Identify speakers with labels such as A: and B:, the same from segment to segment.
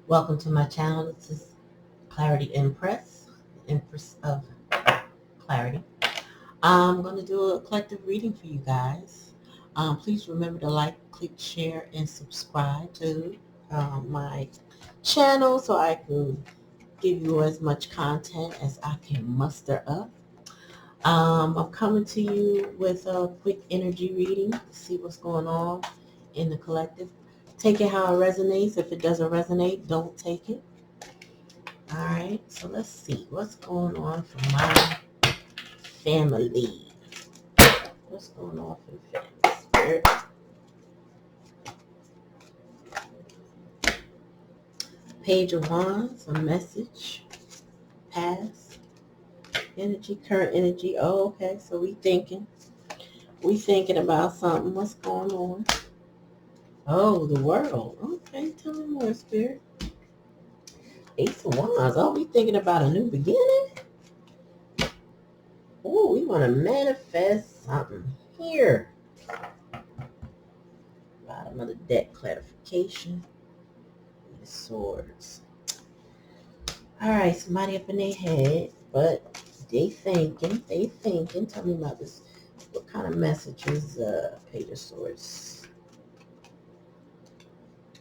A: Welcome to my channel. This is Clarity Empress of Clarity. I'm going to do a collective reading for you guys. Please remember to like, click, share, and subscribe to my channel so I can give you as much content as I can muster up. I'm coming to you with a quick energy reading to see what's going on in the collective. Take it how it resonates. If it doesn't resonate, don't take it. All right, so let's see what's going on for my family. What's going on for the family? Spirit. Page of Wands, a message. Past energy, current energy. Oh, okay, so we thinking about something. What's going on? Oh, the world. Okay, tell me more, Spirit. Ace of Wands. Oh, we thinking about a new beginning? Oh, we want to manifest something here. Bottom of the deck, clarification. The swords. All right, somebody up in their head, but they thinking. Tell me about this. What kind of message is Page of Swords?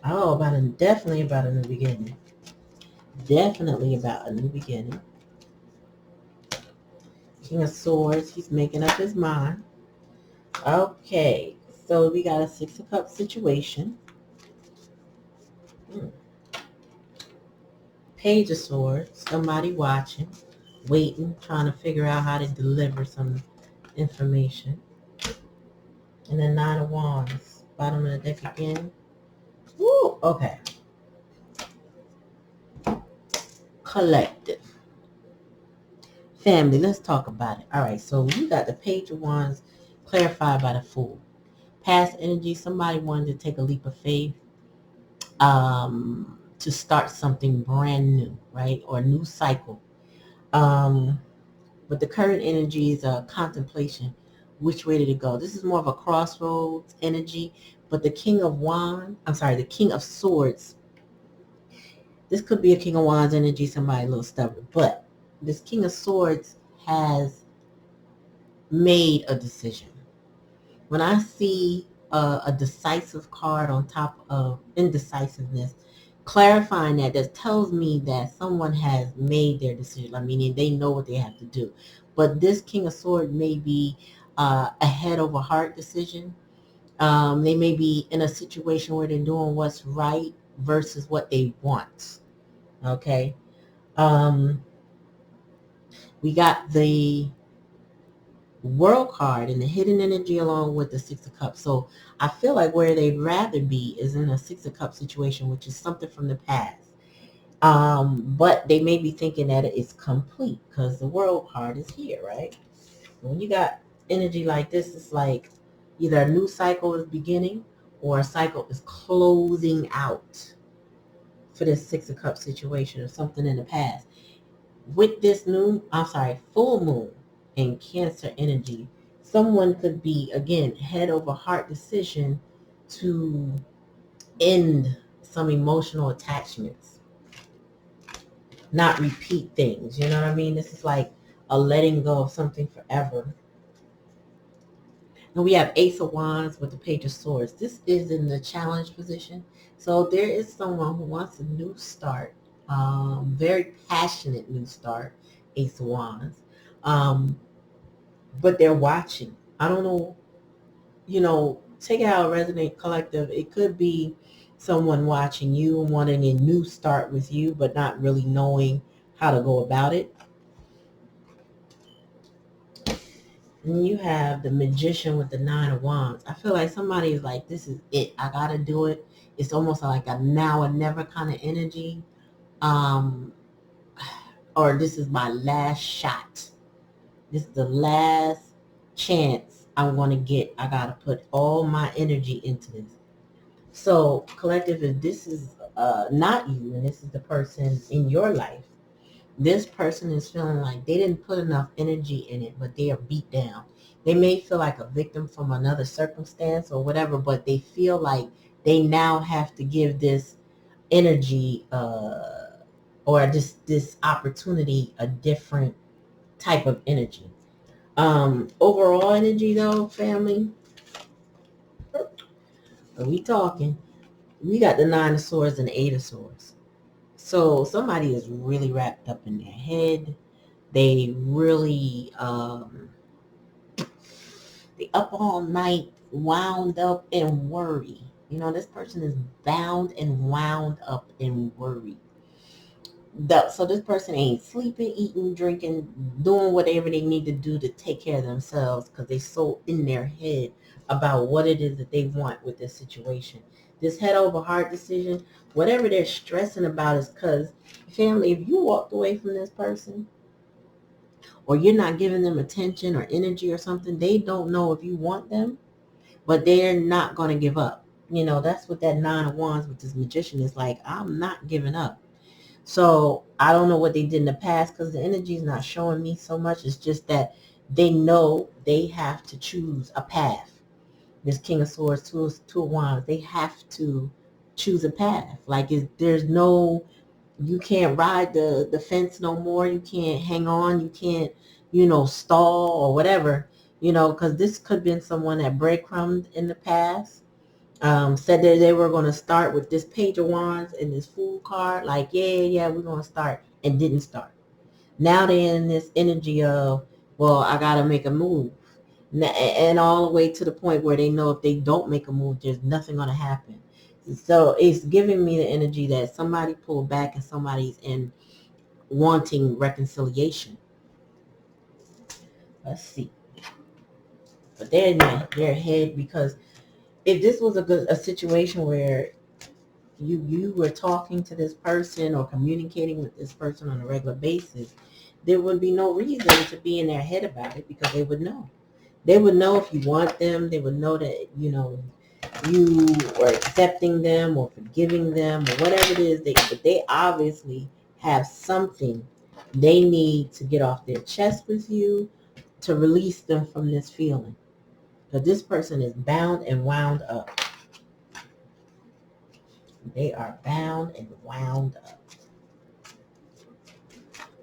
A: Oh, definitely about a new beginning. Definitely about a new beginning. King of Swords, he's making up his mind. Okay, so we got a Six of Cups situation. Page of Swords, somebody watching, waiting, trying to figure out how to deliver some information. And then Nine of Wands, bottom of the deck again. Woo, okay. Collective. Family, let's talk about it. All right, so we got the Page of Wands clarified by the Fool. Past energy, somebody wanted to take a leap of faith to start something brand new, right? Or a new cycle. But the current energy is a contemplation. Which way did it go? This is more of a crossroads energy. But the King of Swords. This could be a King of Wands energy, somebody a little stubborn. But this King of Swords has made a decision. When I see a decisive card on top of indecisiveness, clarifying that tells me that someone has made their decision. I mean, they know what they have to do. But this King of Swords may be a head over heart decision. They may be in a situation where they're doing what's right versus what they want. Okay. We got the World card and the hidden energy along with the Six of Cups. So I feel like where they'd rather be is in a Six of Cups situation, which is something from the past. But they may be thinking that it's complete because the World card is here, right? When you got energy like this, it's like either a new cycle is beginning or a cycle is closing out for this Six of Cups situation or something in the past. With this full moon in Cancer energy, someone could be, again, head over heart decision to end some emotional attachments, not repeat things. You know what I mean? This is like a letting go of something forever. And we have Ace of Wands with the Page of Swords. This is in the challenge position. So there is someone who wants a new start, very passionate new start, Ace of Wands. But they're watching. I don't know, take it how it resonate collective. It could be someone watching you and wanting a new start with you, but not really knowing how to go about it. And you have the Magician with the Nine of Wands. I feel like somebody is like, this is it. I got to do it. It's almost like a now or never kind of energy. Or this is my last shot. This is the last chance I want to get. I got to put all my energy into this. So, collective, if this is not you and this is the person in your life, this person is feeling like they didn't put enough energy in it, but they are beat down. They may feel like a victim from another circumstance or whatever, but they feel like they now have to give this energy or just this opportunity, a different type of energy. Overall energy though, family, are we talking? We got the Nine of Swords and the Eight of Swords. So somebody is really wrapped up in their head. They really they up all night, wound up in worry. You know, this person is bound and wound up in worry. So this person ain't sleeping, eating, drinking, doing whatever they need to do to take care of themselves because they so in their head about what it is that they want with this situation. This head over heart decision, whatever they're stressing about is because, family, if you walked away from this person or you're not giving them attention or energy or something, they don't know if you want them, but they're not going to give up. You know, that's what that Nine of Wands with this magician is like. I'm not giving up. So I don't know what they did in the past because the energy is not showing me so much. It's just that they know they have to choose a path. This King of Swords, two of Wands, they have to choose a path. Like there's no, you can't ride the fence no more. You can't hang on. You can't, stall or whatever, because this could have been someone that breadcrumbed in the past. Said that they were going to start with this Page of Wands and this Fool card. Like, yeah, we're going to start, and didn't start. Now they're in this energy of, well, I got to make a move. And all the way to the point where they know if they don't make a move, there's nothing going to happen. So it's giving me the energy that somebody pulled back and somebody's in wanting reconciliation. Let's see. But they're in their head because if this was a situation where you were talking to this person or communicating with this person on a regular basis, there would be no reason to be in their head about it because they would know. They would know if you want them. They would know that, you are accepting them or forgiving them or whatever it is. But they obviously have something they need to get off their chest with you to release them from this feeling. Because this person is bound and wound up. They are bound and wound up.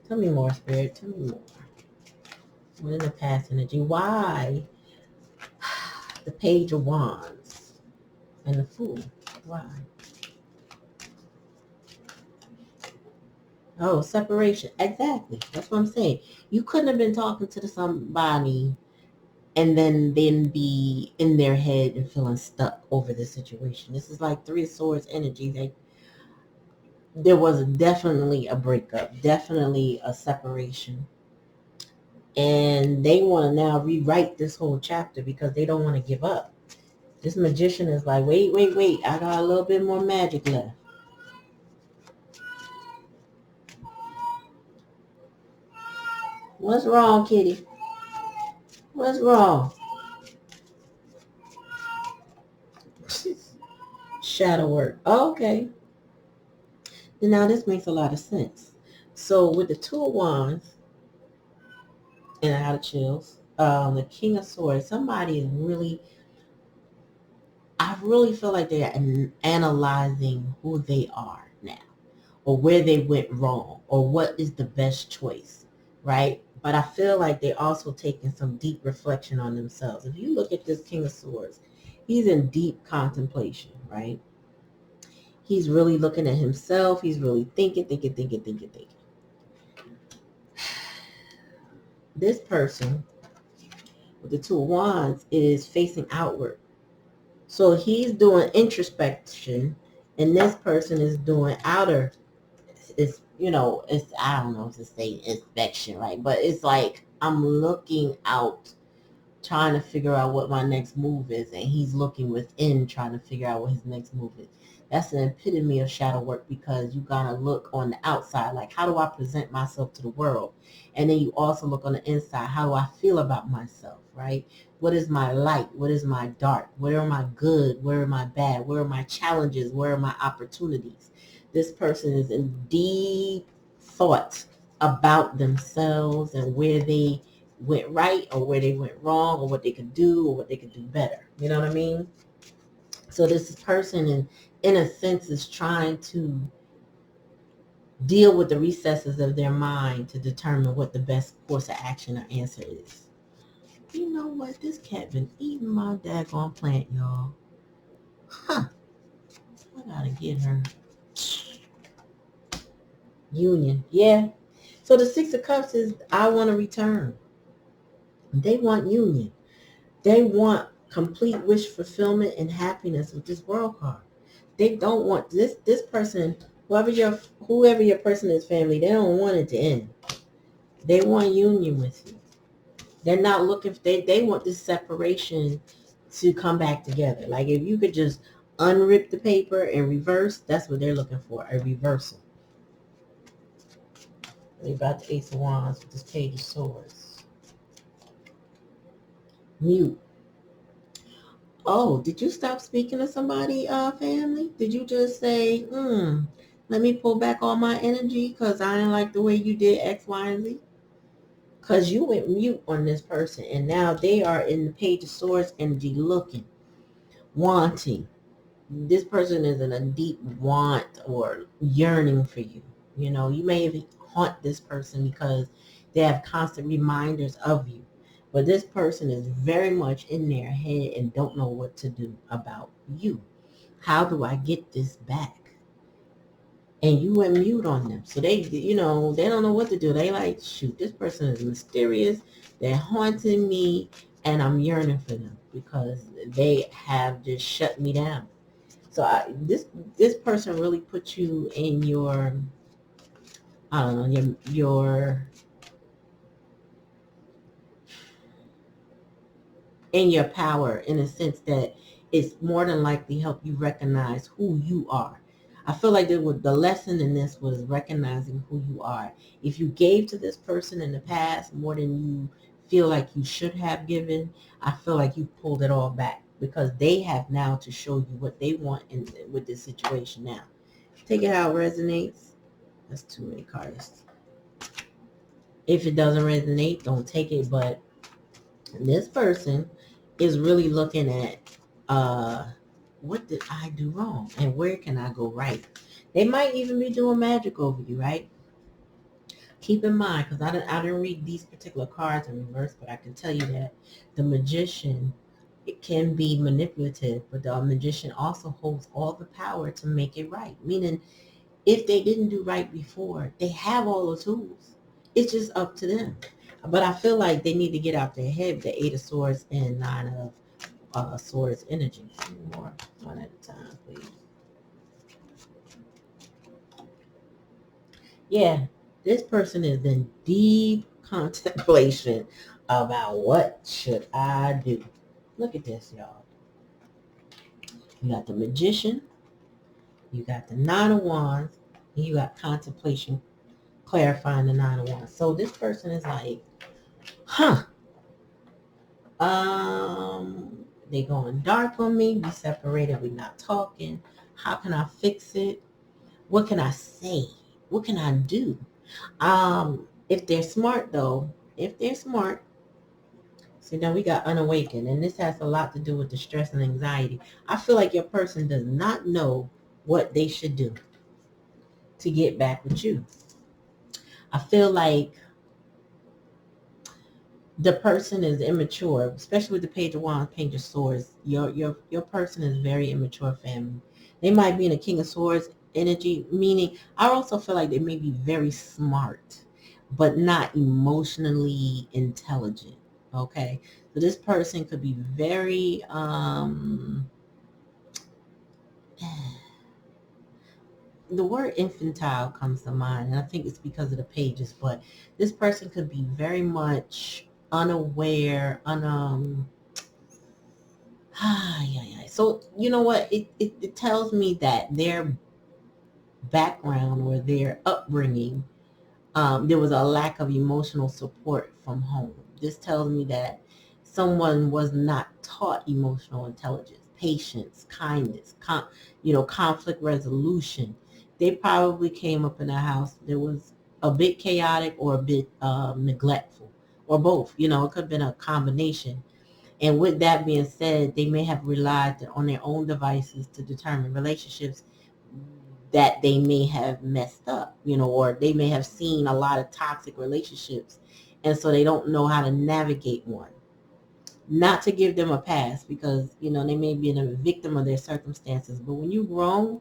A: Tell me more, Spirit. Tell me more. What is the past energy? Why the Page of Wands and the Fool? Why? Oh, separation. Exactly. That's what I'm saying. You couldn't have been talking to somebody and then be in their head and feeling stuck over the situation. This is like Three of Swords energy. There was definitely a breakup, definitely a separation. And they want to now rewrite this whole chapter because they don't want to give up. This magician is like, wait. I got a little bit more magic left. What's wrong, kitty? What's wrong? Shadow work. Oh, okay. Now this makes a lot of sense. So with the Two of Wands, and I had chills, the King of Swords, somebody is really, I really feel like they're analyzing who they are now, or where they went wrong, or what is the best choice, right? But I feel like they're also taking some deep reflection on themselves. If you look at this King of Swords, he's in deep contemplation, right? He's really looking at himself. He's really thinking. This person with the Two of Wands is facing outward. So he's doing introspection, and this person is doing outer. It's I don't know if to say inspection, right? But it's like I'm looking out, trying to figure out what my next move is, and he's looking within, trying to figure out what his next move is. That's an epitome of shadow work because you gotta look on the outside, like how do I present myself to the world, and then you also look on the inside, how do I feel about myself, right? What is my light? What is my dark? Where am I good? Where am I bad? Where are my challenges? Where are my opportunities? This person is in deep thought about themselves and where they went right or where they went wrong or what they could do or what they could do better. You know what I mean? So this person in a sense, is trying to deal with the recesses of their mind to determine what the best course of action or answer is. You know what? This cat been eating my daggone plant, y'all. Huh. I gotta get her. Union. Yeah. So the Six of Cups is, I want to return. They want union. They want complete wish fulfillment and happiness with this world card. They don't want this person, whoever your person is, family, they don't want it to end. They want union with you. They're not looking for, they want this separation to come back together. Like if you could just unrip the paper and reverse, that's what they're looking for, a reversal. They about the Ace of Wands with this Page of Swords. Mute. Oh, did you stop speaking to somebody, family? Did you just say, let me pull back all my energy because I didn't like the way you did X, Y, and Z? Because you went mute on this person, and now they are in the Page of Swords energy looking, wanting. This person is in a deep want or yearning for you. You know, you may even haunt this person because they have constant reminders of you. But this person is very much in their head and don't know what to do about you. How do I get this back? And you went mute on them. So they, they don't know what to do. They like, shoot, this person is mysterious. They're haunting me and I'm yearning for them because they have just shut me down. So this person really puts you in your, I don't know, your in your power, in a sense that it's more than likely help you recognize who you are. I feel like the lesson in this was recognizing who you are. If you gave to this person in the past more than you feel like you should have given, I feel like you pulled it all back because they have now to show you what they want with this situation now. Take it how it resonates. That's too many cards. If it doesn't resonate, don't take it. But this person is really looking at what did I do wrong and where can I go right? They might even be doing magic over you, right? Keep in mind, because I didn't read these particular cards in reverse, but I can tell you that the magician, it can be manipulative, but the magician also holds all the power to make it right. Meaning, if they didn't do right before, they have all the tools. It's just up to them. But I feel like they need to get out their head with the Eight of Swords and Nine of Swords energy. More, one at a time, please. Yeah, this person is in deep contemplation about what should I do. Look at this, y'all. You got the Magician, you got the Nine of Wands, and you got contemplation clarifying the Nine of Wands. So this person is like, they going dark on me. We separated. We not talking. How can I fix it? What can I say? What can I do? If they're smart though, see now we got unawakened, and this has a lot to do with the stress and anxiety. I feel like your person does not know what they should do to get back with you. I feel like the person is immature, especially with the Page of Wands, Page of Swords. Your person is very immature, family. They might be in a King of Swords energy, meaning I also feel like they may be very smart, but not emotionally intelligent. Okay, so this person could be very the word infantile comes to mind, and I think it's because of the pages, but this person could be very much unaware, so you know what, it tells me that their background or their upbringing, there was a lack of emotional support from home. This tells me that someone was not taught emotional intelligence, patience, kindness, conflict resolution. They probably came up in a house that was a bit chaotic or a bit neglectful, or both. It could have been a combination. And with that being said, they may have relied on their own devices to determine relationships that they may have messed up, or they may have seen a lot of toxic relationships. And so they don't know how to navigate one. Not to give them a pass because, they may be a victim of their circumstances. But when you grown,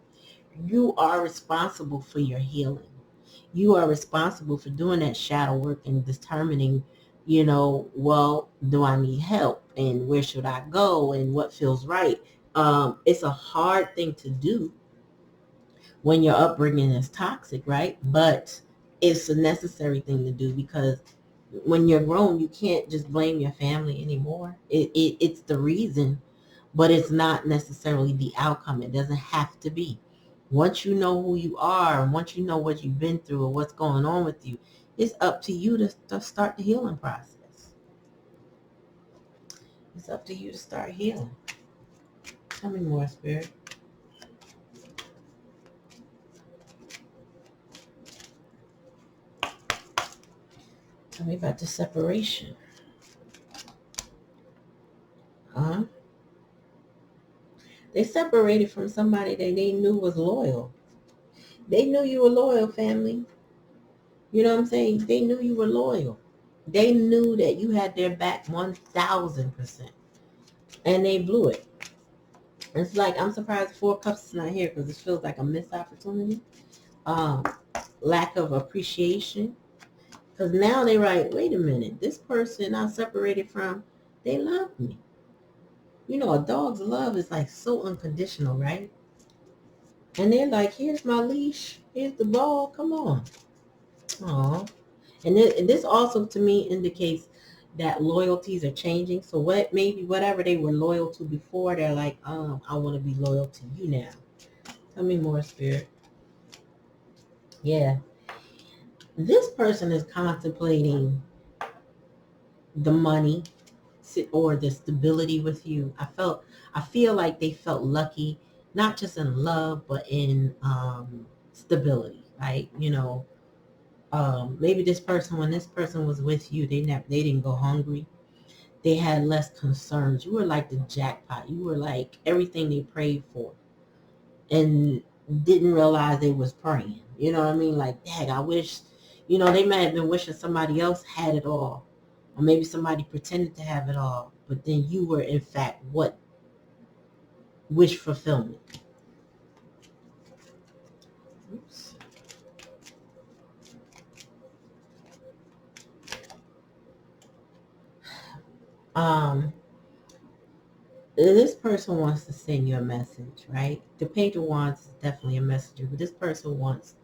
A: you are responsible for your healing. You are responsible for doing that shadow work and determining, well, do I need help and where should I go and what feels right? It's a hard thing to do when your upbringing is toxic, right? But it's a necessary thing to do because when you're grown, you can't just blame your family anymore. It's the reason, but it's not necessarily the outcome. It doesn't have to be. Once you know who you are and once you know what you've been through or what's going on with you, it's up to you to start the healing process. It's up to you to start healing. Tell me more, Spirit. Tell me about the separation. Huh? They separated from somebody that they knew was loyal. They knew you were loyal, family. You know what I'm saying? They knew you were loyal. They knew that you had their back 1,000%. And they blew it. It's like, I'm surprised Four Cups is not here because it feels like a missed opportunity. Um, Lack of appreciation. Because now they're like, wait a minute. This person I separated from, they love me. A dog's love is like so unconditional, right? And they're like, here's my leash. Here's the ball. Come on. Aw. And this also to me indicates that loyalties are changing. So maybe whatever they were loyal to before, they're like, I want to be loyal to you now. Tell me more, Spirit. Yeah. This person is contemplating the money or the stability with you. I feel like they felt lucky, not just in love, but in stability, right? Maybe when this person was with you, they didn't go hungry. They had less concerns. You were like the jackpot. You were like everything they prayed for and didn't realize they was praying. You know what I mean? Like, dang, I wish, they might have been wishing somebody else had it all. Or maybe somebody pretended to have it all. But then you were, in fact, what? Wish fulfillment. Oops. Um, this person wants to send you a message, right? The Page of Wands is definitely a messenger, but this person wants,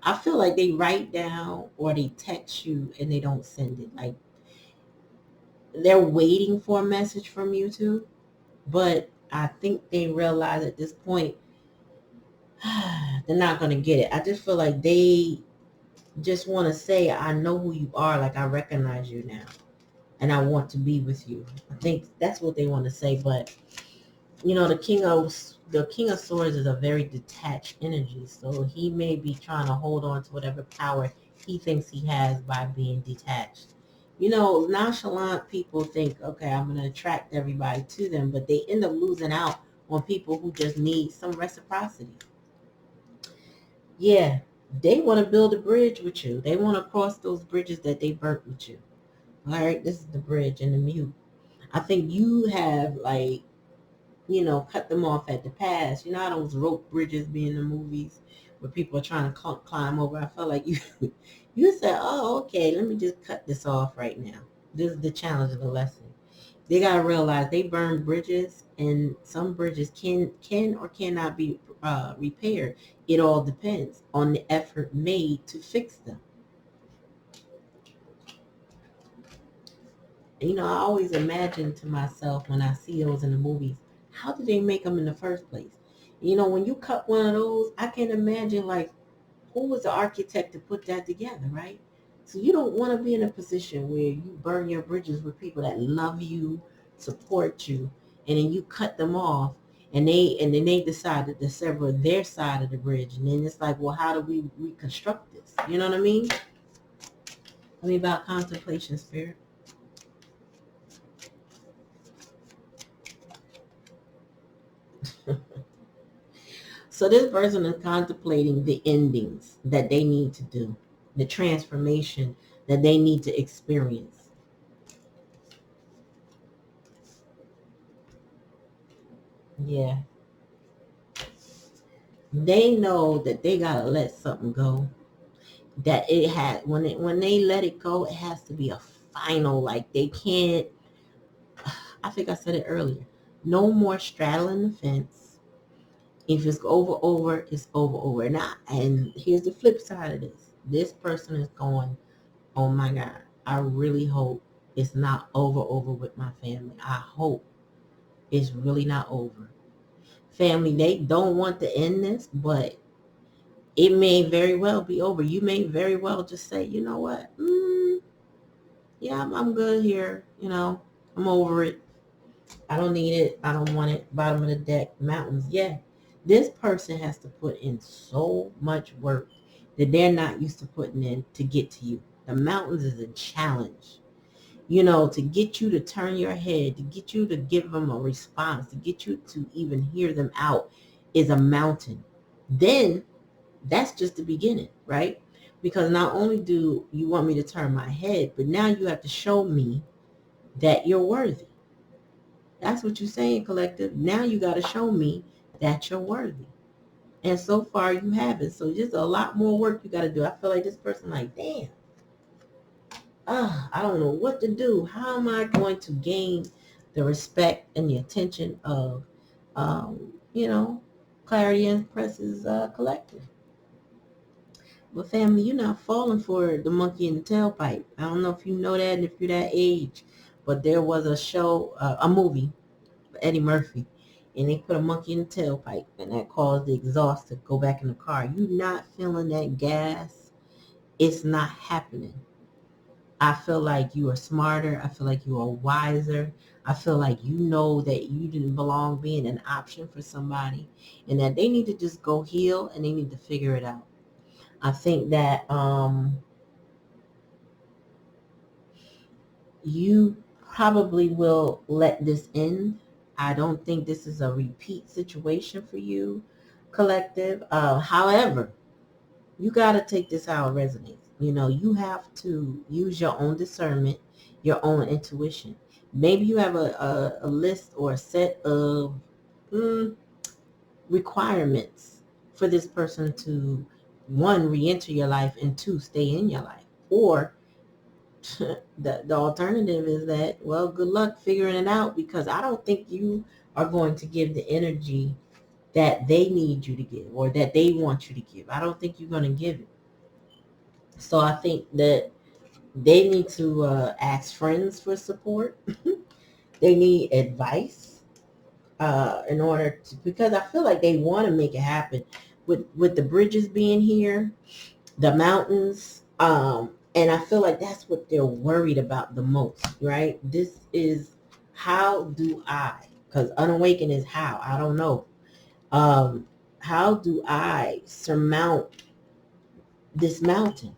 A: I feel like they write down or they text you and they don't send it. Like they're waiting for a message from you too, but I think they realize at this point they're not going to get it. I just feel like they just want to say, I know who you are. Like I recognize you now and I want to be with you. I think that's what they want to say, but the King of Swords is a very detached energy, so he may be trying to hold on to whatever power he thinks he has by being detached. Nonchalant people think, okay, I'm going to attract everybody to them, but they end up losing out on people who just need some reciprocity. Yeah, they want to build a bridge with you. They want to cross those bridges that they burnt with you. All right, this is the bridge and the mute. I think you have cut them off at the pass. You know how those rope bridges be in the movies where people are trying to climb over? I felt like you you said, oh, okay, let me just cut this off right now. This is the challenge of the lesson. They got to realize they burned bridges, and some bridges can or cannot be repaired. It all depends on the effort made to fix them. I always imagine to myself when I see those in the movies, how did they make them in the first place? When you cut one of those, I can imagine like who was the architect to put that together, right? So you don't want to be in a position where you burn your bridges with people that love you, support you, and then you cut them off and then they decided to sever their side of the bridge. And then it's like, well, how do we reconstruct this? You know what I mean? Tell me about contemplation, Spirit. So this person is contemplating the endings that they need to do, the transformation that they need to experience. Yeah. They know that they gotta let something go. That it had when they let it go, it has to be a final. Like they can't. I think I said it earlier. No more straddling the fence. If it's over, it's over. And here's the flip side of this. This person is going, oh my God, I really hope it's not over with my family. I hope it's really not over. Family, they don't want to end this, but it may very well be over. You may very well just say, you know what? Yeah, I'm good here. I'm over it. I don't need it. I don't want it. Bottom of the deck, mountains. Yeah. This person has to put in so much work that they're not used to putting in to get to you. The mountains is a challenge. To get you to turn your head, to get you to give them a response, to get you to even hear them out is a mountain. Then that's just the beginning, right? Because not only do you want me to turn my head, but now you have to show me that you're worthy. That's what you're saying, collective. Now you got to show me that you're worthy. And so far you haven't. So just a lot more work you got to do. I feel like this person like, damn, I don't know what to do. How am I going to gain the respect and the attention of, you know, Clarity and Press's collective? But family, you're not falling for the monkey in the tailpipe. I don't know if you know that and if you're that age, but there was a show, a movie, Eddie Murphy, and they put a monkey in the tailpipe, and that caused the exhaust to go back in the car. You not feeling that gas? It's not happening. I feel like you are smarter. I feel like you are wiser. I feel like you know that you didn't belong being an option for somebody, and that they need to just go heal and they need to figure it out. I think that you probably will let this end. I don't think this is a repeat situation for you, collective. However, you got to take this how it resonates. You have to use your own discernment, your own intuition. Maybe you have a list or a set of requirements for this person to, one, re-enter your life, and two, stay in your life. Or the alternative is that, well, good luck figuring it out, because I don't think you are going to give the energy that they need you to give or that they want you to give. I don't think you're going to give it. So I think that they need to ask friends for support. They need advice in order to, because I feel like they want to make it happen with the bridges being here, the mountains, and I feel like that's what they're worried about the most, right? This is, how do I, because unawaken is how, I don't know. How do I surmount this mountain?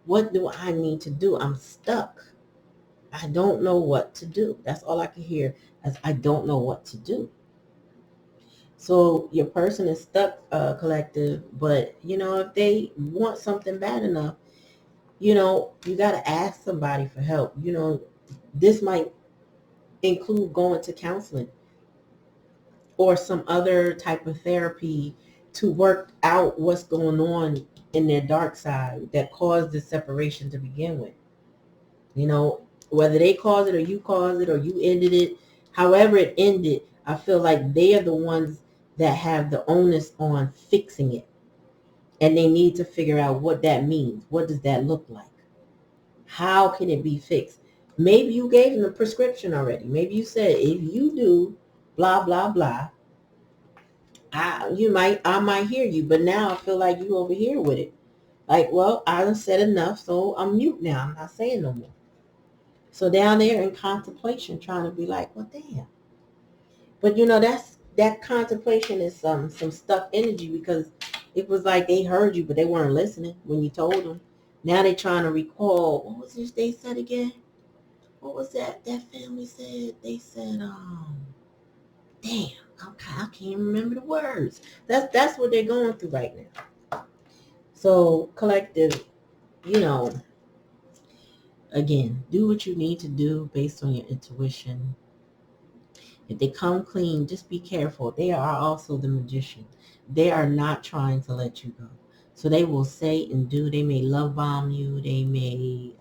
A: What do I need to do? I'm stuck. I don't know what to do. That's all I can hear, as I don't know what to do. So your person is stuck, collective, but if they want something bad enough, you got to ask somebody for help. This might include going to counseling or some other type of therapy to work out what's going on in their dark side that caused the separation to begin with. Whether they caused it or you caused it or you ended it, however it ended, I feel like they are the ones that have the onus on fixing it. And they need to figure out what that means. What does that look like? How can it be fixed? Maybe you gave them a prescription already. Maybe you said, if you do blah, blah, blah, I might hear you. But now I feel like you over here with it. Like, well, I done said enough, so I'm mute now. I'm not saying no more. So down there in contemplation, trying to be like, well, damn. But that contemplation is some stuck energy, because it was like they heard you, but they weren't listening when you told them. Now they're trying to recall, what was this they said again? What was that family said? They said, damn, I can't remember the words. That's what they're going through right now. So collective, you know, again, do what you need to do based on your intuition. If they come clean, just be careful. They are also the magician. They are not trying to let you go. So they will say and do. They may love bomb you. They may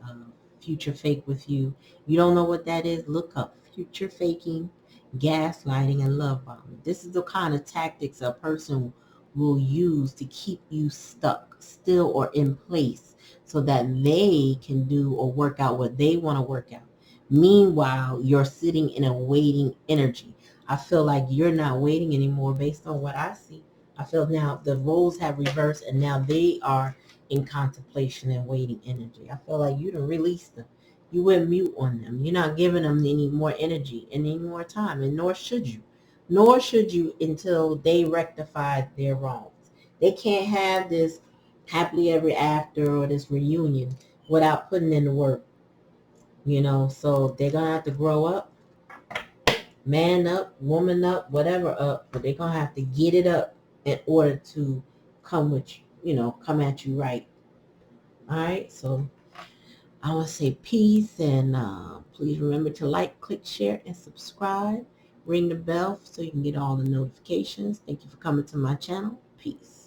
A: future fake with you. You don't know what that is? Look up future faking, gaslighting, and love bombing. This is the kind of tactics a person will use to keep you stuck, still, or in place so that they can do or work out what they want to work out. Meanwhile, you're sitting in a waiting energy. I feel like you're not waiting anymore based on what I see. I feel now the roles have reversed and now they are in contemplation and waiting energy. I feel like you done released them. You went mute on them. You're not giving them any more energy and any more time, and nor should you. Nor should you until they rectify their wrongs. They can't have this happily ever after or this reunion without putting in the work. So they're going to have to grow up, man up, woman up, whatever up, but they're going to have to get it up in order to come come at you right. All right, so I want to say peace, and please remember to like, click, share, and subscribe. Ring the bell so you can get all the notifications. Thank you for coming to my channel. Peace.